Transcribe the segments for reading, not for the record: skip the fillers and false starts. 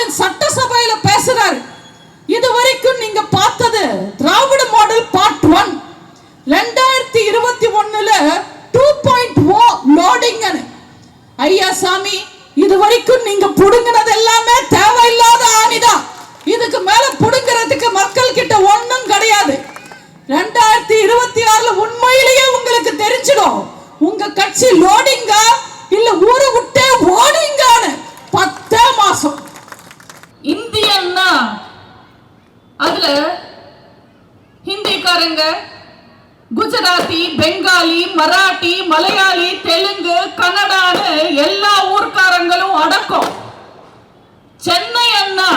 ஸ்டாலின் சட்டசபையில பேசுறாரு. இதுவரைக்கும் நீங்க பார்த்தது திராவிட மாடல் பார்ட் 1. 2021ல 2.0 லோடிங். ஐயா சாமி, இதுவரைக்கும் நீங்க புடுங்கினது எல்லாமே தேவையில்லாத ஆணிதான். இதுக்கு மேல புடுங்கிறதுக்கு மக்கள் கிட்ட ஒண்ணும் கிடையாது. 2026ல உண்மையிலேயே உங்களுக்கு தெரிஞ்சிடும் உங்க கட்சி லோடிங்கா இல்ல ஊரை விட்டே ஓடிங்கான்னு. 10 மாசம் இந்தியன்னா அதுல ஹிந்திக்காரங்க, குஜராத்தி, பெங்காலி, மராட்டி, மலையாளி, தெலுங்கு, கன்னடான்னு எல்லா ஊர்க்காரங்களும் அடக்கம். சென்னை அண்ணா,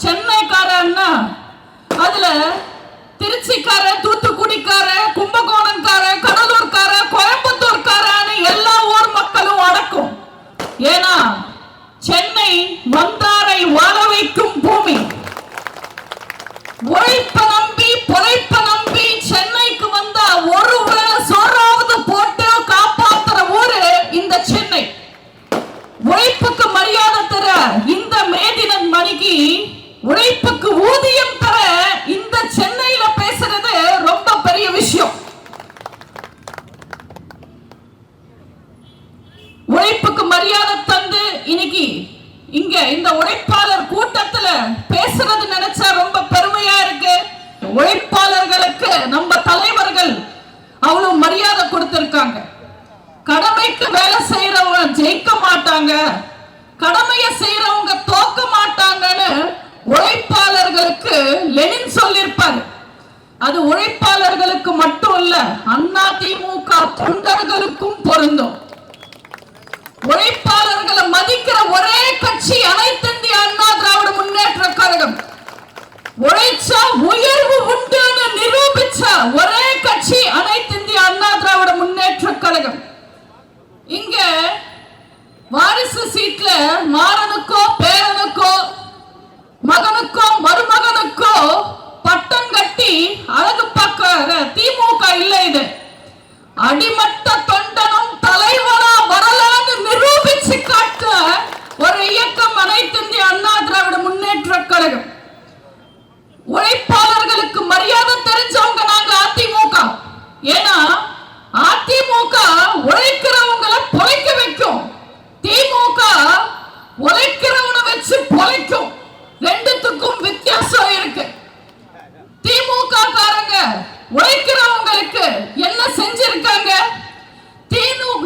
சென்னைக்கார அண்ணா அதுல திருச்சிக்கார, தூத்துக்குடிக்கார, கும்பகோணம்கார, கடலூர்கார, கோயம்புத்தூர்காரன்னு எல்லா ஊர் மக்களும் அடக்கும். ஏன்னா சென்னை வந்தாரை வாழ வைக்கும் பூமி. உழைப்ப நம்பி பொழைப்ப நம்பி சென்னைக்கு வந்தா ஒரு சோறாவது போட்டு காப்பாத்துற ஊரு இந்த சென்னை. உழைப்புக்கு மரியாதை தர இந்த மேதினன் மணிக்கு உழைப்புக்கு ஊதியம் தர இந்த சென்னையில பேசுறது ரொம்ப பெரிய விஷயம். உழைப்புக்கு மரியாதை தந்து இன்னைக்கு இங்க இந்த உழைப்பாளர் கூட்டத்துல பேசுறது நினைச்சா ரொம்ப பெருமையா இருக்கு. உழைப்பாளர்களுக்கு நம்ம தலைவர்கள் அவ்வளவு மரியாதை கொடுத்திருக்காங்க. கடமைக்கு வேலை செய்யறவங்க ஜெயிக்க மாட்டாங்க, கடமைய செய்யறவங்க தோக்க மாட்டாங்கன்னு உழைப்பாளர்களுக்கு லெனின் சொல்லியிருப்பாரு. அது உழைப்பாளர்களுக்கு மட்டும் இல்ல, அண்ணா திமுக தொண்டர்களுக்கும் பொருந்தும். உழைப்பாளர்களை மதிக்கிற ஒரே கட்சி அனைத்து இந்திய அண்ணா திராவிட முன்னேற்ற கழகம். உழைச்சா உயர்வு உண்டுன்னு நிரூபிச்ச ஒரே கட்சி அனைத்து இந்திய அண்ணா திராவிட முன்னேற்ற கழகம். இங்க வாரிசு சீட்ல மாறனுக்கோ பேரனுக்கோ மகனுக்கோ மருமகனுக்கோ பட்டம் கட்டி அழகு பார்க்கிற திமுக இல்ல. இது அடிமட்ட தொண்டனும் தலைவரா வரலான்னு நிரூபிச்சு காட்ட ஒரு இயக்கம் அனைத்து இந்திய அண்ணா திராவிட முன்னேற்ற கழகம். உழைப்பாளர்களுக்கு மரியாதை தெரிஞ்சவங்க நாங்க அதிமுக. ஏன்னா அதிமுக உழைக்கிறவங்களை பொழைக்க வைக்கும், திமுக உழைக்கிறவனை வச்சு பொழைக்கும். ரெண்டுத்துக்கும் வித்தியாசம் இருக்கு. திமுக காரங்க உழைக்கிறவங்களுக்கு என்ன செஞ்சிருக்காங்க?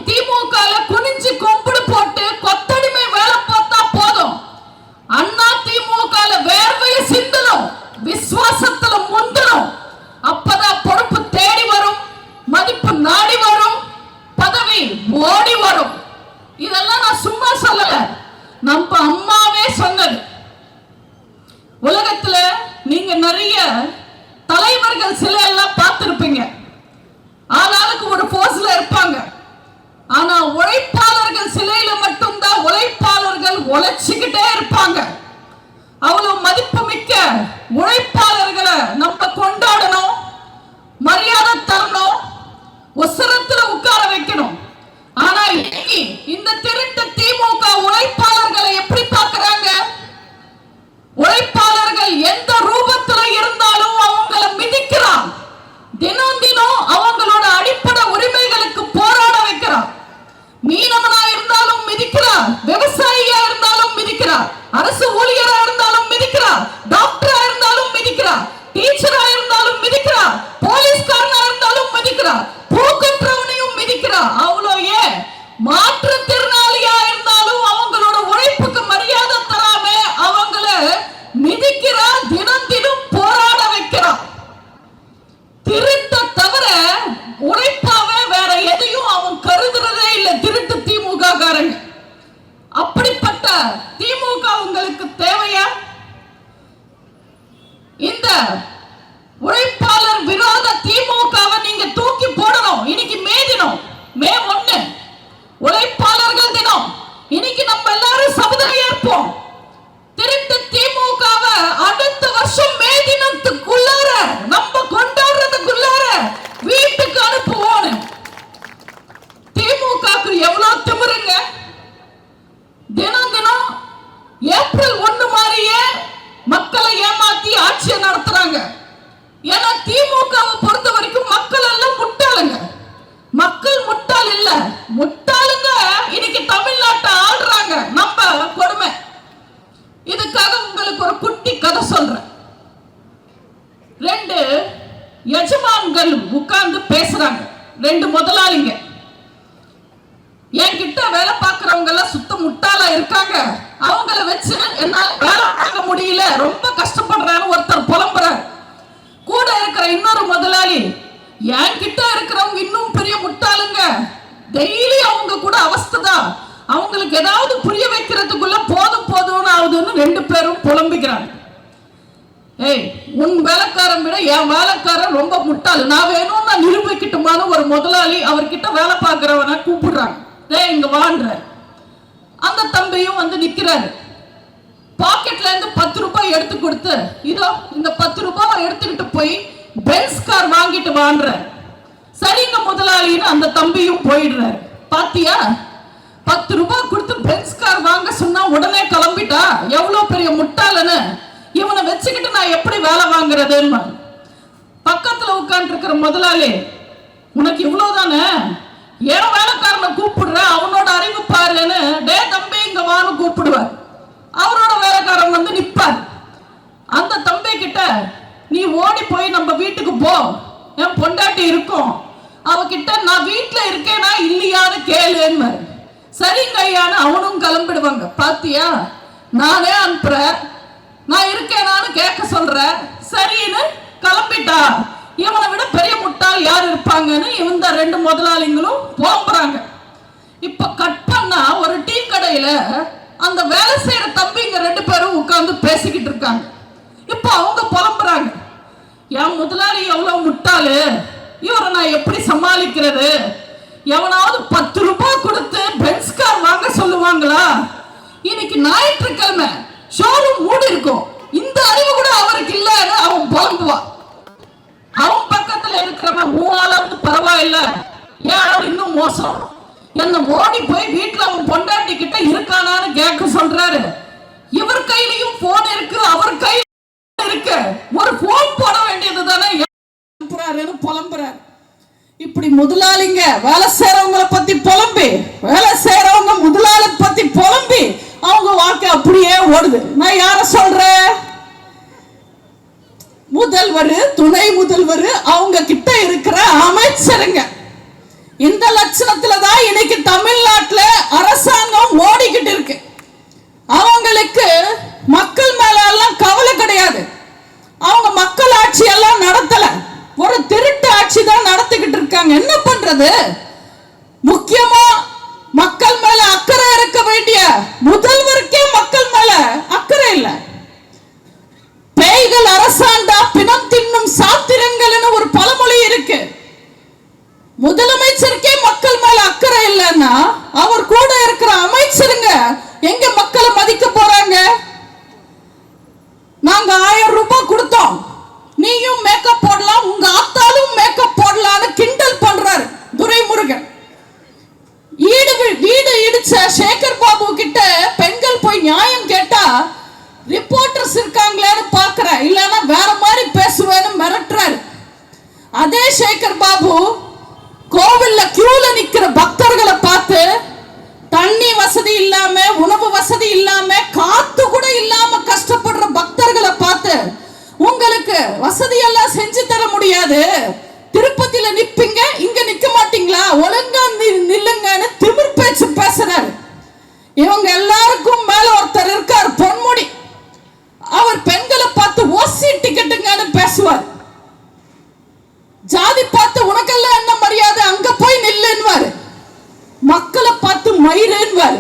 திமுக குனிஞ்சு கொம்புடு போட்டு கொத்தடிமை வேலை பார்த்தா போதும். அண்ணா திமுக வேர்வையை சிந்தணும், விசுவாசத்துல முந்தணும். அப்பதான் பொறுப்பு தேடி வரும், மதிப்பு நாடி வரும், பதவி ஓடி வரும். இதெல்லாம் நான் சும்மா சொல்லல, நம்ம அம்மாவே சொன்னது. உலகத்துல நீங்க நிறைய தலைவர்கள் சில எல்லாம் பார்த்திருப்பீங்க, ஆளாளுக்கு ஒரு போஸ்ல இருப்பாங்க. ஆனா உழைப்பாளர்கள் சிலையில மட்டும்தான் உழைப்பாளர்கள் உழைச்சுக்கிட்டே இருப்பாங்க. அவ்வளவு மதிப்பு மிக்க உழைப்பாளர்களை நம்ம கொண்டாடணும், மரியாதை தரணும், உசரத்துல உட்கார வைக்கணும். ஆனா இந்த திருட்ட திமுக உழைப்பாளர்களை எப்படி பார்க்கறாங்க? உழைப்பாளர்கள் எந்த ரூபத்துல இருந்தாலும் அவங்களை மிதிக்கிறான். தினம் தினம் அவங்களோட அடிப்படை உரிமைகளுக்கு போராட வைக்கிறான். மீனவனா இருந்தாலும் மிதிக்கிறார், விவசாயியா இருந்தாலும் மிதிக்கிறார், அரசு ஊழியரா இருந்தாலும் மிதிக்கிறார், டாக்டரா இருந்தாலும் மிதிக்கிறார், டீச்சரா இருந்தாலும் மிதிக்கிறார், போலீஸ்காரனா இருந்தாலும் மிதிக்கிறார், பூக்கற்றவனையும் மிதிக்கிறார். அவ்வளோ ஏன் மாற்றுத்திறனாளியா இருந்தாலும் அவங்களோட உழைப்புக்கு மரியாதை தராம அவங்கள மிதிக்கிறார், தினம் தினம் போராட வைக்கிறார். திருட்ட தவிர உழைப்பாவே வேற எதையும் அவன் கருதுறதே இல்லை திருட்டு திமுக காரங்க. அப்படிப்பட்ட திமுக உங்களுக்கு தேவையா? இந்த உழைப்பாளர் விரோத திமுகவை நீங்க தூக்கி போடணும். இன்னைக்கு மே தினம், மே 1 உழைப்பாளர்கள் தினம். இன்னைக்கு நம்ம எல்லாரும் சபதம் ஏற்போம், திருட்டு திமுகவை அடுத்த வருஷம் மே தினத்துக்குள்ளார நம்ம கொண்டாடுறதுக்குள்ளார வீட்டுக்கு அனுப்புவோம். திமுகக்கு எவ்வளவு திமிருங்க! தினம் தினம் ஏப்ரல் 1 மாதிரியே உங்களுக்கு ஒரு குட்டி கதை சொல்றேன். 2 எஜமான்கள் உட்கார்ந்து பேசுறாங்க. 2 முதலாளிங்க. என்கிட்ட வேலை பார்க்கறவங்க எல்லாம் சுத்த முட்டாளா இருக்காங்க. அவங்கள வச்சு என்னால வேலை பார்க்க முடியல, ரொம்ப கஷ்டப்படுறான்னு ஒருத்தர் புலம்புறாரு. கூட இருக்கிற இன்னொரு முதலாளி, என்கிட்ட இருக்கிறவங்க இன்னும் பெரிய முட்டாளுங்க, டெய்லி அவங்க கூட அவஸ்தைதான், அவங்களுக்கு ஏதாவது புரிய வைக்கிறதுக்குள்ள போதும் போதும்னு ஆகுதுன்னு 2 பேரும் புலம்பிக்கிறாங்க. ஏய், உன் வேலைக்காரன் விட என் வேலைக்காரன் ரொம்ப முட்டாள், நான் வேணும்னு நிரூபிக்கட்டுமான்னு ஒரு முதலாளி அவர்கிட்ட வேலை பார்க்கிறவனை கூப்பிடுறாங்க. ஏய், இங்க வான்ற. அந்த தம்பியும் வந்து நிக்கிறாரு. பாக்கெட்ல இருந்து 10 ரூபாய் எடுத்து கொடுத்து, இதோ இந்த 10 ரூபாய் எடுத்துக்கிட்டு போய் பென்ஸ் கார் வாங்கிட்டு வான்ற. சரிங்க முதலாளின்னு அந்த தம்பியும் போயிடுறாரு. பாத்தியா, 10 ரூபாய் கொடுத்து பென்ஸ் கார் வாங்க சொன்னா உடனே கிளம்பிட்டா, எவ்வளவு பெரிய முட்டாளன்னு. இவனை வச்சுக்கிட்டு நான் எப்படி வேலை வாங்குறதுன்னு பக்கத்துல உட்கார்ந்து இருக்கிற முதலாளி, உனக்கு இவ்வளவுதானே, என் வேலைக்காரனை கூப்பிடுற, அவனோட அறிவு பாருன்னு டே தம்பி இங்க வான்னு கூப்பிடுவார். அவரோட வேலைக்காரன் வந்து நிப்பார். அந்த தம்பி கிட்ட, நீ ஓடி போய் நம்ம வீட்டுக்கு போ, என் பொண்டாட்டி இருக்கும், அவகிட்ட நான் வீட்டுல இருக்கேனா இல்லையான்னு கேளுன்னு. சரிங்க ஐயான்னு அவனும் கிளம்பிடுவாங்க. பாத்தியா, நானே அனுப்புறேன், நான் இருக்கேனான்னு கேட்க சொல்ற, சரின்னு கிளம்பிட்டா. இவனை விட பெரிய முட்டாள் யார் இருப்பாங்கன்னு இந்த 2 முதலாளிங்களும் புலம்புறாங்க. இப்ப கட் பண்ணா ஒரு டீ கடையில அந்த வேலை செய்யற தம்பிங்க 2 பேரும் உட்கார்ந்து பேசிக்கிட்டு இருக்காங்க. இப்ப அவங்க புலம்புறாங்க, என் முதலாளி எவ்வளவு முட்டாளு, இவரை நான் எப்படி சமாளிக்கிறது, எவனாவது 10 ரூபாய் கொடுத்து பென்ஸ் கார் வாங்க சொல்லுவாங்களா, இன்னைக்கு ஞாயிற்றுக்கிழமை ஷோரூம் மூடி இருக்கும், இந்த அறிவு கூட அவருக்கு இல்லன்னு அவன் புலம்புவான். அவன் பக்கத்துல இருக்கிறவன், மூணாவது பரவாயில்ல, ஏன் இன்னும் மோசம், என்ன ஓடி போய் வீட்டுல அவன் பொண்டாட்டி கிட்ட இருக்கானான்னு கேட்க சொல்றாரு. இவர் கையிலையும் போன் இருக்கு, அவர் கையில இருக்கு, ஒரு போன் போட வேண்டியது தானே புலம்புறாரு. இப்படி முதலாளிங்க வேலை செய்யறவங்களை பத்தி புலம்பி, வேலை செய்யறவங்க முதலாளி பத்தி புலம்பி அவங்க வாழ்க்கை அப்படியே ஓடுது. நான் யார சொல்றேன், முதல்வர், துணை முதல்வர், அவங்க கிட்ட இருக்கிற அமைச்சருங்க. இந்த லட்சணத்துல தான் இன்னைக்கு தமிழ்நாட்டுல அரசாங்கம் ஓடிக்கிட்டு இருக்கு. அவங்களுக்கு மக்கள் மேல எல்லாம் கவலை கிடையாது. அவங்க மக்கள் ஆட்சி எல்லாம் நடத்தல, ஒரு திருட்டு ஆட்சி தான் நடத்திக்கிட்டு இருக்காங்க. என்ன பண்றது, முக்கியமா மக்கள் மேல அக்கறை இருக்க வேண்டிய முதல்வருக்கே மக்கள் மேல அக்கறை இல்ல. பேய்கள் அரசாண்டா பிணம் தின்னும் சாத்திரங்கள்னு ஒரு பழமொழி இருக்கு. முதலமைச்சருக்கே மக்கள் மேல அக்கறை இல்லைன்னா அவர் கூட இருக்கிற அமைச்சருங்க எங்க மக்களை மதிக்க போறாங்க? நாங்க 1000 ரூபாய் கொடுத்தோம், நீயும் மேக்கப் போடலாம், உங்க ஆத்தாலும் மேக்கப் போடலாம்னு கிண்டல் பண்றாரு துரைமுருகன். வீடு இடிச்ச சேகர் பாபு கிட்ட பெண்கள் போய் நியாயம் கேட்டா ரிப்போர்ட்டர்ஸ் இருக்காங்களேன்னு பாக்குற, இல்லன்னா வேற மாதிரி பேசுவேன்னு மிரட்டுறாரு. அதே சேகர் பாபு கோவில்ல கியூல நிக்கிற பக்தர்களை பார்த்து, தண்ணி வசதி இல்லாம, உணவு வசதி இல்லாம, காத்து கூட இல்லாம கஷ்டப்படுற பக்தர்களை பார்த்து, உங்களுக்கு வசதி எல்லாம் செஞ்சு தர முடியாது, திருப்பதியில நிப்பீங்க, இங்க நிக்க மாட்டீங்களா, ஒழுங்கா நில்லுங்கன்னு திமிர் பேச்சு பேசுறாரு. இவங்க எல்லாருக்கும் மேல ஒருத்தர் இருக்கார், பொன்முடி. அவர் பெண்களை பார்த்து ஓசி டிக்கெட்டுங்கன்னு பேசுவார். ஜாதி பார்த்து உனக்கெல்லாம் என்ன மரியாதை, அங்க போய் நில்லுன்னுவாரு. மக்களை பார்த்து மயிருன்னுவாரு.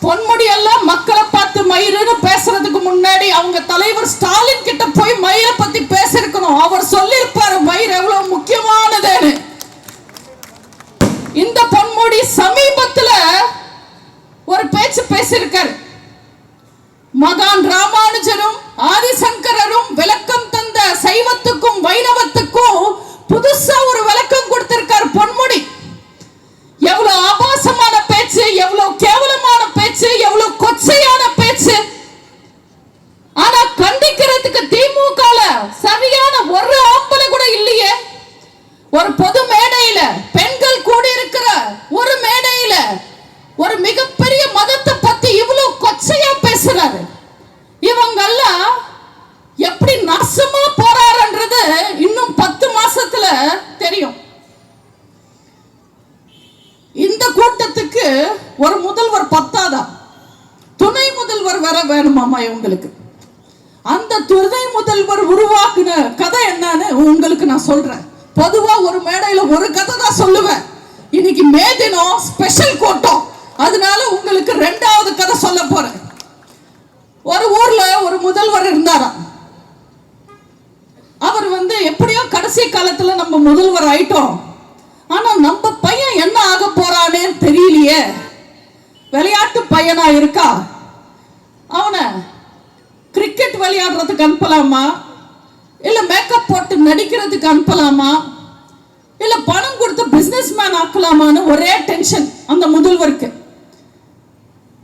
பொன்முடி எல்லாம் மக்களை பார்த்து மயிருன்னு பேசுறதுக்கு முன்னாடி அவங்க தலைவர் ஸ்டாலின் கிட்ட போய் மயிரை பத்தி பேசிருக்கணும். அவர் சொல்லியிருப்பாரு மயிர் எவ்வளவு முக்கியமானதுன்னு. இந்த பொன்முடி சமீபத்துல ஒரு பேச்சு பேசியிருக்காரு. மகான் ராமானுஜரும் ஆதிசங்கரரும் விளக்கம் தந்த சைவத்துக்கும் வைணவத்துக்கும் புதுசா ஒரு விளக்கம் கொடுத்திருக்கார் பொன்முடி. எவ்வளவு ஆபாசமான பேச்சு, எவ்வளவு கேவலமான பேச்சு, எவ்வளவு கொச்சையான பேச்சு. ஆனா கண்டிக்கிறதுக்கு திமுக சரியான ஒரு ஆம்பளை கூட இல்லையே. ஒரு பொது மேடையில பெண்கள் கூடி இருக்கிற ஒரு மேடையில ஒரு மிகப்பெரிய மதத்தை பத்தி இவ்வளவு கொச்சையா பேசுறாரு. இவங்க வேணுமாமா இவங்களுக்கு. அந்த துணை முதல்வர் உருவாக்குன கதை என்னன்னு உங்களுக்கு நான் சொல்றேன். பொதுவா ஒரு மேடையில ஒரு கதை தான் சொல்லுவேன். இன்னைக்கு மே தினம் ஸ்பெஷல் கூட்டம், அதனால உங்களுக்கு ரெண்டாவது கதை சொல்ல போறேன். ஒரு ஊர்ல ஒரு முதல்வர் இருந்தாராம். அவர் எப்படியோ கடைசி காலத்துல நம்ம முதல்வர் ஆயிட்டோம், ஆனா நம்ம பையன் என்ன ஆக போறானே தெரியலையே. விளையாட்டு பையனா இருக்கா, அவனை கிரிக்கெட் விளையாடுறதுக்கு அனுப்பலாமா, இல்ல மேக்கப் போட்டு நடிக்கிறதுக்கு அனுப்பலாமா, இல்ல பணம் கொடுத்து பிசினஸ் மேன் ஆக்கலாமான்னு ஒரே டென்ஷன் அந்த முதல்வருக்கு.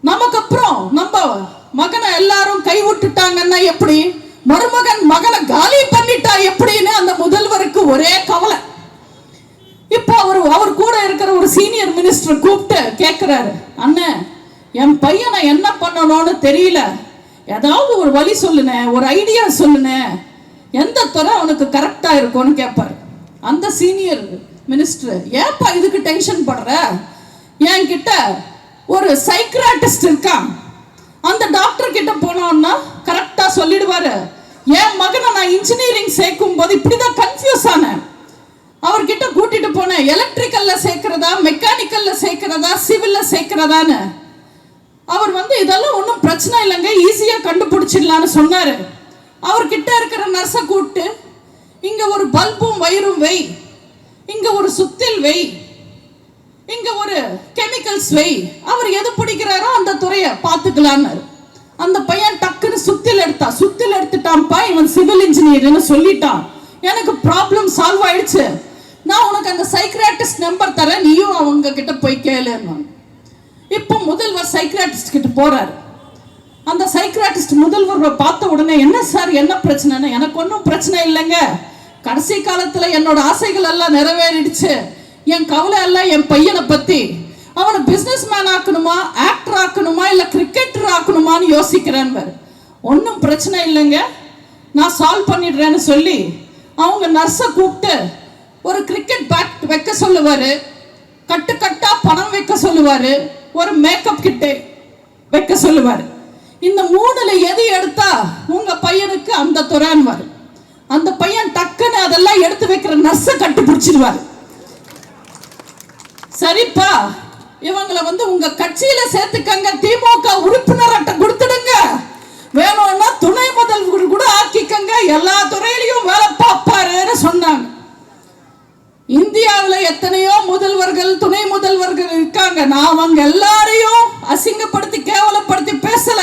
நமக்கு அப்புறம் நம்ம மகனை எல்லாரும் கை விட்டுட்டாங்கன்னா எப்படி, மருமகன் மகனை காலி பண்ணிட்டா எப்படின்னு அந்த முதல்வருக்கு ஒரே கவலை. இப்போ அவர் கூட இருக்கிற ஒரு சீனியர் மினிஸ்டர் கூப்பிட்டு கேட்கிறாரு, அண்ணன் என் பையனை என்ன பண்ணணும்னு தெரியல, ஏதாவது ஒரு வழி சொல்லுனே, ஒரு ஐடியா சொல்லுனே, எந்த துறை அவனுக்கு கரெக்டா இருக்கும்னு கேட்பாரு. அந்த சீனியர் மினிஸ்டர், ஏப்பா இதுக்கு டென்ஷன் படுற, என்கிட்ட ஒரு சைக்கிராட்டிஸ்ட் இருக்கான், அந்த டாக்டர் கிட்ட போனோம்னா கரெக்டா சொல்லிடுவாரு. என் மகனை நான் இன்ஜினியரிங் சேர்க்கும் போது இப்படிதான் கன்ஃபியூஸ் ஆனேன், அவர்கிட்ட கூட்டிட்டு போனேன், எலக்ட்ரிக்கல்ல சேர்க்கிறதா மெக்கானிக்கல்ல சேர்க்கிறதா சிவில்ல சேர்க்கிறதான்னு. அவர் இதெல்லாம் ஒன்றும் பிரச்சனை இல்லைங்க, ஈஸியா கண்டுபிடிச்சிடலான்னு சொன்னாரு. அவர்கிட்ட இருக்கிற நர்ஸை கூப்பிட்டு, இங்க ஒரு பல்பும் வயிறும் வை, இங்க ஒரு சுத்தில் வை, இங்க ஒரு கெமிக்கல்ஸ் வை, அவர் எது பிடிக்கிறாரோ அந்த துறையை பார்த்துக்கலான்னு. அந்த பையன் டக்குன்னு சுத்தில் எடுத்துட்டான்ப்பா, இவன் சிவில் இன்ஜினியர்னு சொல்லிட்டான், எனக்கு ப்ராப்ளம் சால்வ் ஆயிடுச்சு, நான் உனக்கு அந்த சைக்கிராட்டிஸ்ட் நம்பர் தரேன், நீயும் அவங்க கிட்ட போய் கேளுன்னு. இப்போ முதல்வர் சைக்கிராட்டிஸ்ட் கிட்ட போறாரு. அந்த சைக்கிராட்டிஸ்ட் முதல்வரை பார்த்த உடனே, என்ன சார் என்ன பிரச்சனைன்னு, எனக்கு ஒன்றும் பிரச்சனை இல்லைங்க, கடைசி காலத்துல என்னோட ஆசைகள் எல்லாம் நிறைவேறிடுச்சு, என் கவலை எல்லாம் என் பையனை பத்தி, அவனை பிசினஸ் மேன் ஆக்கணுமா, ஆக்டர் ஆக்கணுமா, இல்ல கிரிக்கெட்டர் ஆக்கணுமான்னு யோசிக்கிறேன். ஒன்றும் பிரச்சனை இல்லைங்க, நான் சால்வ் பண்ணிடுறேன்னு சொல்லி அவங்க நர்ஸை கூப்பிட்டு ஒரு கிரிக்கெட் பேட் வைக்க சொல்லுவாரு, கட்டு கட்டா பணம் வைக்க சொல்லுவாரு, ஒரு மேக்கப் கிட்டே வைக்க சொல்லுவாரு. இந்த மூணுல எது எடுத்தா உங்க பையனுக்கு அந்த துறைன்னு வரும். அந்த பையன் டக்குன்னு அதெல்லாம் எடுத்து வைக்கிற நர்ஸை கண்டுபிடிச்சிடுவாரு. சரிப்பா, இவங்களை உங்க கட்சியில சேர்த்துக்கங்க, திமுக உறுப்பினர் அட்டை கொடுத்துடுங்க, வேணும்னா துணை முதல்வர் கூட ஆக்கிக்கங்க, எல்லா துறையிலையும் வேலை பார்ப்பாருன்னு சொன்னாங்க. இந்தியாவில் எத்தனையோ முதல்வர்கள் துணை முதல்வர்கள் இருக்காங்க, நான் அவங்க எல்லாரையும் அசிங்கப்படுத்தி கேவலப்படுத்தி பேசல,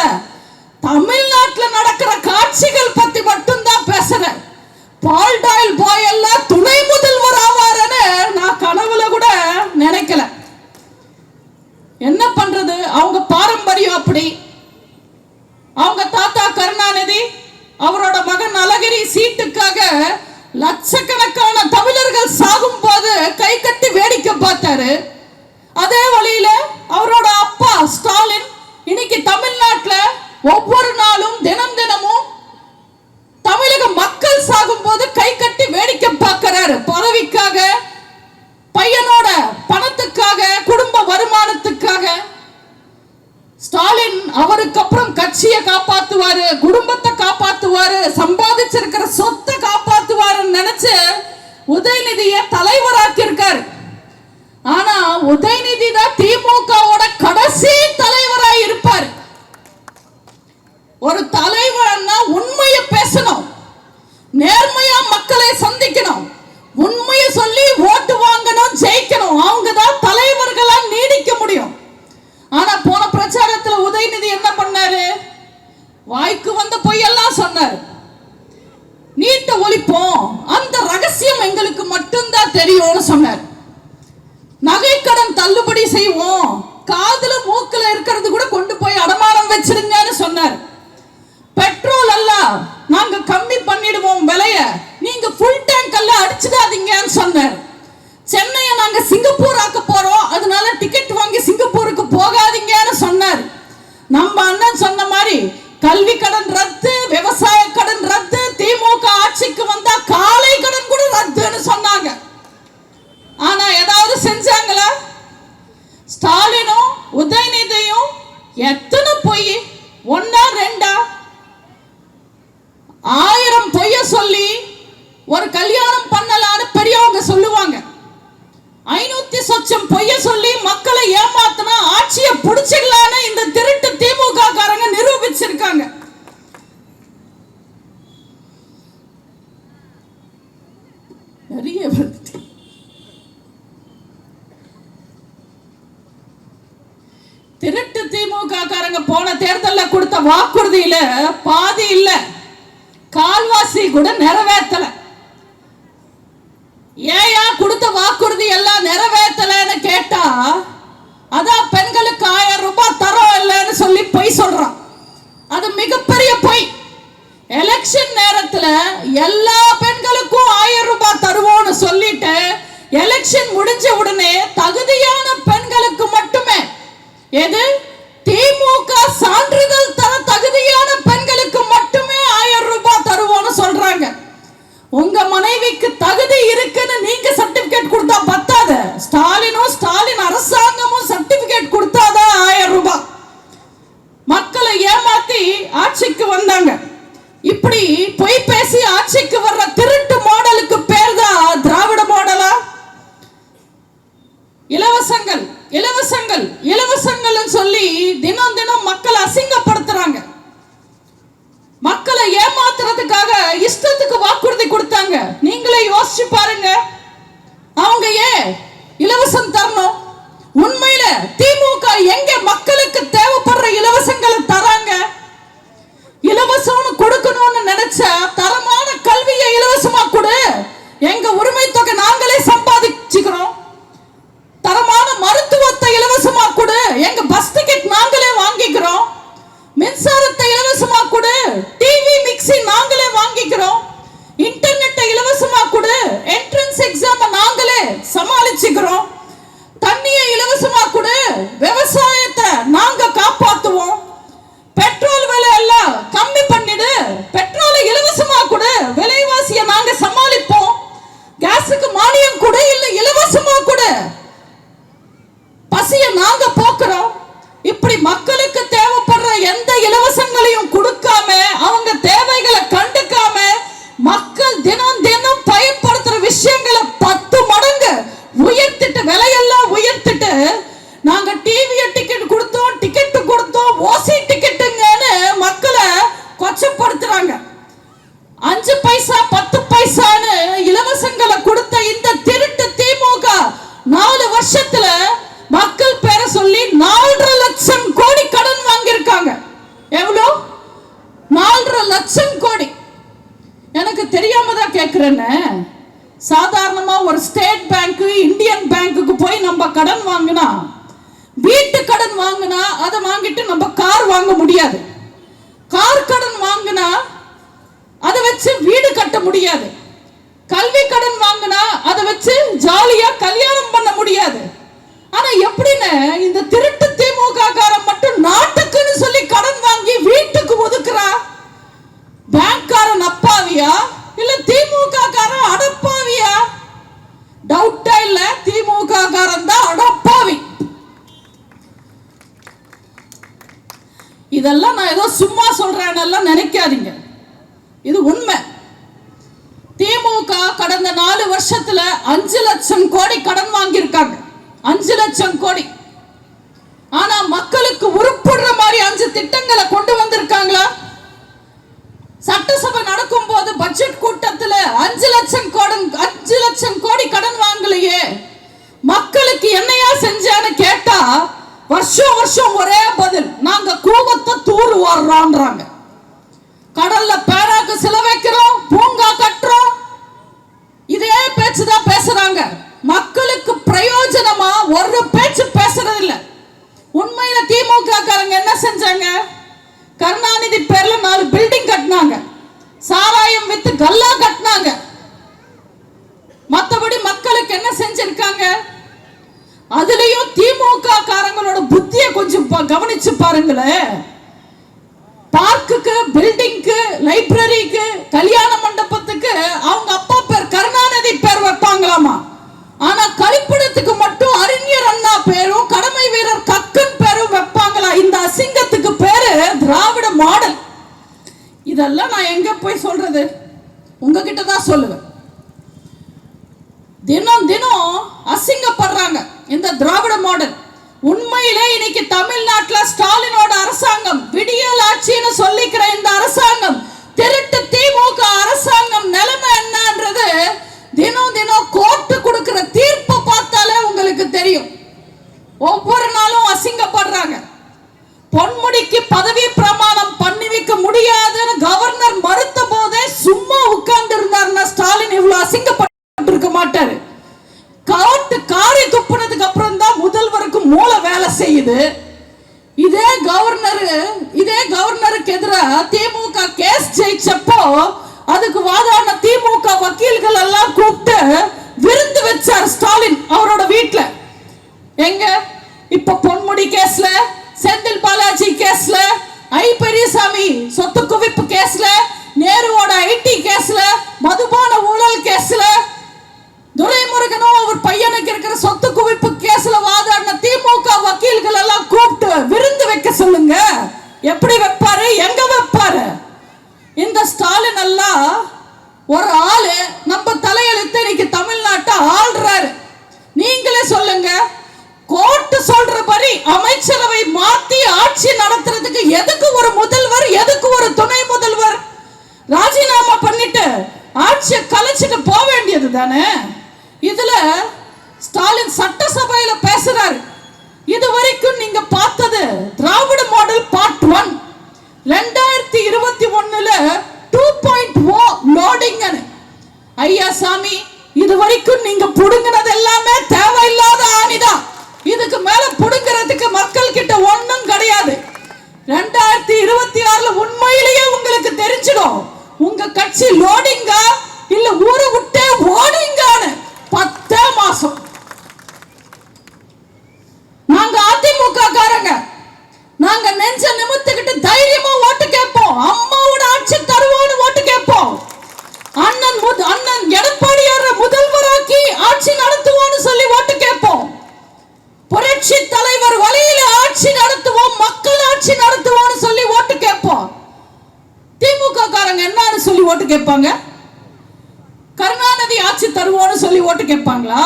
தமிழ்நாட்டில் நடக்கிற காட்சிகள் பத்தி மட்டும்தான் பேசுறேன். பால்டாயில் பாய் எல்லாம் துணை முதல்வர் ஆவாருன்னு நான் கனவுல கூட நினைக்கல. என்ன பண்றது, அவங்க பாரம்பரியம் அப்படி. அவங்க தாத்தா கருணாநிதி அவரோட மகன் அழகிரி சீட்டுக்காக லட்சக்கணக்கான தமிழர்கள் சாகும் போது கை கட்டி வேடிக்கை பார்த்தாரு. அதே வழியில அவரோட அப்பா ஸ்டாலின் இன்னைக்கு தமிழ்நாட்டில் ஒவ்வொரு நாளும் தினமும் தமிழக மக்கள் சாகும் போது கை கட்டி வேடிக்கை பார்க்கிறாரு. பதவிக்காக, பையனோட பணத்துக்காக, குடும்ப வருமானத்துக்காக. ஸ்டாலின் அவருக்கு அப்புறம் கட்சியை காப்பாத்துவாரு, குடும்பத்தை காப்பாத்துவாரு, சம்பாதிச்சிருக்கிற சொத்தை காப்பாத்துவாருன்னு நினைச்சு உதயநிதியை தலைவராக்கி இருக்காரு. ஆனா உதயநிதி தான் திமுகவோட கடைசி தலைவராக இருப்பார். ஒரு தலைவர்னா உண்மையை பேசணும், நேர்மையா மக்களை சந்திக்கணும், உண்மையை சொல்லி ஓட்டு வாங்கணும், ஜெயிக்கணும், அவங்க தான் தலைவர்களா நீடிக்க முடியும். ஆனா போன பிரச்சாரத்துல உதயநிதி என்ன பண்ணாரு, வாய்க்கு வந்த பொய்யெல்லாம் சொன்னாரு. நீட்டை ஒழிப்போம், அந்த ரகசியம் எங்களுக்கு மட்டும்தான் தெரியும்னு சொன்னார். நகைக்கடன் தள்ளுபடி செய்வோம், காதுல மூக்குல இருக்கிறது கூட கொண்டு போய் அடமானம் வச்சிருங்கன்னு சொன்னார். பெட்ரோல் எல்லாம் நாங்க கம்மி பண்ணிடுவோம் விலைய, நீங்க ஃபுல் டேங்க் எல்லாம் அடிச்சிடாதீங்கன்னு சொன்னார். சென்னையை நாங்க சிங்கப்பூர் ஆக்க போறோம், அதனால டிக்கெட் வாங்கி சிங்கப்பூருக்கு போகாதீங்கன்னு சொன்னார். நம்ம அண்ணன் சொன்ன மாதிரி கல்வி கடன் ரத்து, விவசாய கடன் ரத்து, திமுக ஆட்சிக்கு வந்தா காலை கடன் கூட ரத்துன்னு சொன்னாங்க. ஆனா ஏதாவது செஞ்சாங்களா? ஸ்டாலினும் உதயநிதியும் எத்தனை பொய், ஒன்னா ரெண்டா வெளியே வந்துட்டு திருட்டு திமுக காரங்க போன தேர்தலில் கொடுத்த வாக்குறுதியில பாதி இல்ல, கால்வாசி கூட நிறைவேற்றல. ஏயா கொடுத்த வாக்குறுதி எல்லாம் நிறைவேற்றலன்னு கேட்டா அதான் பெண்களுக்கு 1000 ரூபாய் தரோம் இல்லைன்னு சொல்லி பொய் சொல்றான். அது மிகப்பெரிய பொய். எலெக்ஷன் நேரத்துல எல்லா பெண்களுக்கும் 1000 ரூபாய் தருவோம்னு சொல்லிட்டு எலெக்ஷன் முடிஞ்ச உடனே தகுதியான பெண்களுக்கு மட்டுமே, எது திமுக சான்றிதழ் தர தகுதியான பெண்களுக்கு மட்டுமே 1000 ரூபாய் தருவோம்னு சொல்றாங்க. உங்க மனைவிக்கு தகுதி இருக்குன்னு நீங்க சர்டிபிகேட் கொடுத்தா பத்தாது, ஸ்டாலின் அரசாங்கமும் சர்டிபிகேட் கொடுத்தாதான் 1000 ரூபாய். மக்களை ஏமாத்தி ஆட்சிக்கு வந்தாங்க. இப்படி பொய் பேசி ஆட்சிக்கு வர்ற திருட்டு மாடலுக்கு பேர் தான் திராவிட மாடலா? இலவசங்கள் சொல்லி தினம் தினம் மக்களை அசிங்கப்படுத்துறாங்க. மக்களை ஏமாத்துறதுக்காக இஷ்டத்துக்கு வாக்குறுதி கொடுத்தாங்க. நீங்களே யோசிச்சு பாருங்க, அவங்க ஏன் இலவசம் தரணும்? உண்மையில திமுக எங்க மக்களுக்கு தேவைப்படுற இலவசங்களை தராங்க? இலவசம் கொடுக்கணும்னு நினைச்சா தரமான கல்வியை இலவசமா கொடு, எங்க உரிமை தொகை நாங்களே சம்பாதிச்சுக்கிறோம். தரமான மருத்துவத்தை இலவசமா கொடு, எங்க பஸ் டிக்கெட் நாங்களே வாங்கிக்கிறோம். மின்சாரத்தை இலவசமா கொடு, டிவி மிக்ஸி நாங்களே வாங்கிக்கிறோம். இன்டர்நெட்டை இலவசமா கொடு, என்ட்ரன்ஸ் எக்ஸாம் நாங்களே சமாளிச்சுக்கிறோம். தண்ணியை இலவசமா கொடு, விவசாயத்தை நாங்க காப்பாத்துவோம். பெட்ரோல் விலை எல்லாம் கம்மி பண்ணிடு, பெட்ரோலை இலவசமா கொடு, விலைவாசியை நாங்க சமாளிப்போம். கேஸுக்கு மானியம் கொடு, இல்ல இலவசமா கொடு, பசியை நாங்க போக்குறோம். இப்படி மக்களுக்கு தேவைப்படுற எந்த இலவசங்களையும் கொடுக்காம, அவங்க தேவைகளை கண்டுக்காம, மக்கள் தினம் தினம் பயன்படுத்துற விஷயங்களை 10 மடங்கு உயர்த்திட்டு, விலையெல்லாம் உயர்த்திட்டு, நாங்க டிவி டிக்கெட் கொடுத்தோம் ஓசி டிக்கெட்டுங்கன்னு மக்களை கொச்சப்படுத்துறாங்க. 5 பைசா 10 பைசான்னு இலவசங்களை கொடுத்த இந்த திருட்டு திமுக 4 வருஷத்துல மக்கள் பேரை சொல்லி 4.5 லட்சம் கோடி கடன் வாங்கியிருக்காங்க. எவ்வளோ? 4.5 லட்சம் கோடி. எனக்கு தெரியாம தான் கேட்கிறேன்னு. சாதாரணமா ஒரு ஸ்டேட் பேங்க், இந்தியன் பேங்க்குக்கு போய் நம்ம கடன் வாங்கினா, வீட்டு கடன் வாங்கினா அதை வாங்கிட்டு நம்ம கார் வாங்க முடியாது. கார் கடன் வாங்கினா அதை வச்சு வீடு கட்ட முடியாது. கல்வி கடன் வாங்கினா அதை வச்சு ஜாலியா கல்யாணம் பண்ண முடியாது. ஆனா எப்படின்னு இந்த திருட்டு திமுக காரன் மட்டும் நாட்டுக்குன்னு சொல்லி கடன் வாங்கி வீட்டுக்கு ஒதுக்குறா? பேங்க்காரன் அப்பாவியா இல்ல திமுக காரன் அடப்பாவியா? டவுட்டா இல்ல, திமுக காரன் தான் அடப்பாவி. இதெல்லாம் நான் ஏதோ சும்மா சொல்றேன்னு நினைக்காதீங்க, இது உண்மை. திமுக கடந்த 4 வருஷத்துல 5 லட்சம் கோடி கடன் வாங்கியிருக்காங்க. 5 லட்சம் கோடி. ஆனா மக்களுக்கு உருப்படுற மாதிரி 5 திட்டங்களை கொண்டு வந்திருக்காங்களா? சட்டசபை நடக்கும் போது பட்ஜெட் கூட்டத்தில் 5 லட்சம் கோடி கடன் வாங்கலையே. மக்களுக்கு என்னையா செஞ்சான்னு கேட்டா வருஷம் ஒரே பதில், நாங்க கூவத்தை தூர் வாடுறோம்ன்றாங்க. கடல்ல பேராக்கு சில வைக்கிறோம், பூங்கா கட்டுறோம், இதே பேச்சு தான் பேசுறாங்க. மக்களுக்கு பிரயோஜனமா ஒரு பேச்சு பேசுறது இல்ல. உண்மையில திமுக காரங்க என்ன செஞ்சாங்க? கருணாநிதி பேர்ல 4 பில்டிங் கட்டினாங்க, சாராயம் வித்து கல்லா கட்டினாங்க. மற்றபடி மக்களுக்கு என்ன செஞ்சிருக்காங்க? அதுலயும் திமுக காரங்களோட புத்தியை கொஞ்சம் கவனிச்சு பாருங்களேன். பார்க்குக்கு, பில்டிங்க்கு, லைப்ரரிக்கு, கல்யாண மண்டபத்துக்கு அவங்க அப்பா பேர் கருணாநிதி பேர் வைப்பாங்களாமா. ஆனா கழிப்பிடத்துக்கு மட்டும் அறிஞர் அண்ணா பேரும் கடமை வீரர் கக்கன் பேரும் வைப்பாங்களா? இந்த அசிங்கத்துக்கு பேரு திராவிட மாடல். இதெல்லாம் நான் எங்க போய் சொல்றது? உங்ககிட்ட தான் சொல்லுவேன். தினம் தினம் அசிங்கப்படுறாங்க இந்த திராவிட மாடல். உண்மையிலே இன்னைக்கு தமிழ்நாட்டில் ஸ்டாலினோட அரசாங்கம் விடியல் ஆட்சின்னு சொல்லிக்கிற இந்த அரசாங்கம், திருட்டு திமுக அரசாங்கம் நிலைமை என்னன்றது தினம் தினம் திமுக கேஸ் ஜெயிச்சப்போ அதுக்கு வாதாடின திமுக வக்கீல்கள் எல்லாம் கூப்பிட்டு விருந்து வச்சார் ஸ்டாலின் அவரோட வீட்டுல. எங்க இப்ப பொன்முடி கேஸ்ல, செந்தில் பாலாஜி கேஸ்ல, ஐ பெரியசாமி சொத்து குவிப்பு கேஸ்ல, நேருவோட ஐடி கேஸ்ல, மதுபான ஊழல் கேஸ்ல, துரைமுருகனும் அவர் பையனுக்கு இருக்கிற சொத்து குவிப்பு கேஸ்ல வாதாடின திமுக வக்கீல்கள் எல்லாம் கூப்பிட்டு விருந்து வைக்க சொல்லுங்க. எப்படி வைப்பாரு, எங்க வைப்பாரு? இந்த ஸ்டாலின் எல்லாம் ஒரு ஆளு நம்ம தலையெழுத்து இன்னைக்கு தமிழ்நாட்டை ஆள்றாரு. நீங்களே சொல்லுங்க, கோர்ட் சொல்றபடி அமைச்சரவை மாத்தி ஆட்சி நடத்துறதுக்கு எதுக்கு ஒரு முதல்வர், எதுக்கு ஒரு துணை முதல்வர்? ராஜினாமா பண்ணிட்டு ஆட்சியை கலைச்சிட்டு போக வேண்டியது தானே. இதுல ஸ்டாலின் சட்டசபையில பேசுறாரு. இதுவரைக்கும் நீங்க பார்த்தது திராவிட மாடல் பார்ட் 1. 2021 2.0 லோடிங். ஐயா சாமி, இதுவரைக்கும் நீங்க புடுங்கினது எல்லாமே தேவையில்லாத ஆணிதான். இதுக்கு மேல புடுங்கிறதுக்கு மக்கள் கிட்ட ஒண்ணும் கிடையாது. 2026 உண்மையிலேயே உங்களுக்கு தெரிஞ்சிடும் உங்க கட்சி லோடிங்கா இல்ல ஊரை விட்டே ஓடிங்கான்னு. 10 மாசம் நாங்க அதிமுக காரங்க, நாங்க நெஞ்ச நிமித்துக்கிட்டு தைரியமா ஓட்டு கேட்போம். அம்மாவோட ஆட்சி தருவோம்னு ஓட்டு கேட்போம். அண்ணன் எடப்பாடியார முதல்வராக்கி ஆட்சி நடத்துவோம்னு சொல்லி ஓட்டு கேட்போம். புரட்சி தலைவர் வழியில ஆட்சி நடத்துவோம், மக்கள் ஆட்சி நடத்துவோம்னு சொல்லி ஓட்டு கேட்போம். திமுக காரங்க என்னன்னு சொல்லி ஓட்டு கேட்பாங்க? கருணாநிதி ஆட்சி தருவோம்னு சொல்லி ஓட்டு கேட்பாங்களா?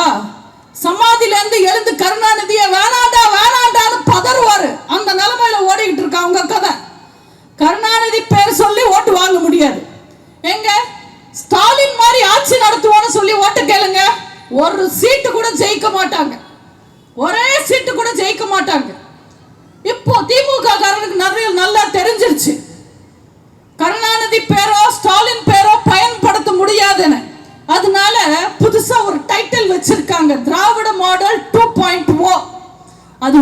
சமாதியில இருந்து எழுந்து கருணாநிதியை வேணாண்டா வேணாண்டான்னு பதறுவாரு. அந்த நிலைமையில ஓடிக்கிட்டு இருக்கா உங்க கதை. கருணாநிதி பேர் சொல்லி ஓட்டு வாங்க முடியாது. எங்க ஸ்டாலின் மாதிரி ஆட்சி நடத்துவோம்னு சொல்லி ஓட்டு கேளுங்க, ஒரு சீட்டு கூட ஜெயிக்க மாட்டாங்க. ஒரே சீட்டு கூட ஜெயிக்க மாட்டாங்க. இப்போ திமுக காரனுக்கு நிறைய நல்லா தெரிஞ்சிருச்சு, கருணாநிதி பேரோ ஸ்டாலின் பேரோ பயன்படுத்த முடியாதுன்னு. அதனால புதுசா ஒரு டைட்டில் வச்சிருக்காங்க, திராவிட மாடல் 2.0. அது